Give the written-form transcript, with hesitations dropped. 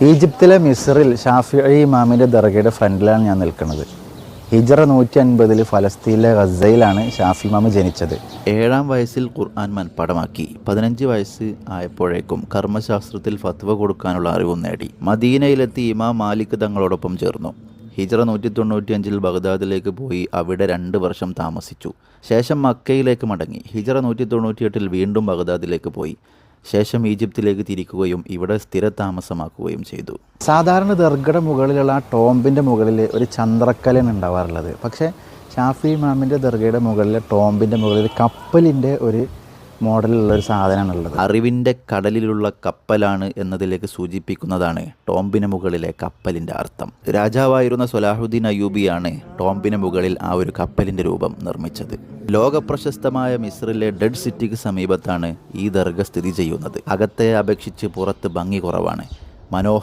ഈജിപ്തിലെ മിസ്റിൽ ഷാഫിഈ ഇമാമിൻ്റെ ദർഗയുടെ ഫ്രണ്ടിലാണ് ഞാൻ നിൽക്കുന്നത്. ഹിജ്റ 150 ഫലസ്തീനിലെ ഗസയിലാണ് ഷാഫി ഇമാം ജനിച്ചത്. 7-ാം വയസ്സിൽ ഖുർആൻ മനഃപ്പാഠമാക്കി. 15 വയസ്സ് ആയപ്പോഴേക്കും കർമ്മശാസ്ത്രത്തിൽ ഫത്വ കൊടുക്കാനുള്ള അറിവും നേടി. മദീനയിലെത്തി ഇമാം മാലിക് തങ്ങളോടൊപ്പം ചേർന്നു. ഹിജ്റ 195 ബഗ്ദാദിലേക്ക് പോയി അവിടെ 2 വർഷം താമസിച്ചു. ശേഷം മക്കയിലേക്ക് മടങ്ങി. ഹിജ്റ 198 വീണ്ടും ബഗ്ദാദിലേക്ക് പോയി. ശേഷം ഈജിപ്തിലേക്ക് തിരിക്കുകയും ഇവിടെ സ്ഥിരതാമസമാക്കുകയും ചെയ്തു. സാധാരണ ദർഗയുടെ മുകളിലുള്ള ആ ടോംബിൻ്റെ മുകളിൽ ഒരു ചന്ദ്രക്കലാണ് ഉണ്ടാവാറുള്ളത്. പക്ഷേ ഷാഫി ഇമാമിൻ്റെ ദർഗയുടെ മുകളിലെ ടോംബിൻ്റെ മുകളിൽ കപ്പലിൻ്റെ ഒരു മോഡലുള്ള ഒരു സാധനമാണുള്ളത്. അറിവിൻ്റെ കടലിലുള്ള കപ്പലാണ് എന്നതിലേക്ക് സൂചിപ്പിക്കുന്നതാണ് ടോംബിന് മുകളിലെ കപ്പലിൻ്റെ അർത്ഥം. രാജാവായിരുന്ന സൊലാഹുദ്ദീൻ അയ്യൂബിയാണ് ടോംബിന് മുകളിൽ ആ ഒരു കപ്പലിൻ്റെ രൂപം നിർമ്മിച്ചത്. ലോകപ്രശസ്തമായ മിസ്രിലെ ഡെഡ് സിറ്റിക്ക് സമീപത്താണ് ഈ ദർഗ സ്ഥിതി ചെയ്യുന്നത്. അകത്തെ അപേക്ഷിച്ച് പുറത്ത് ഭംഗി കുറവാണ്.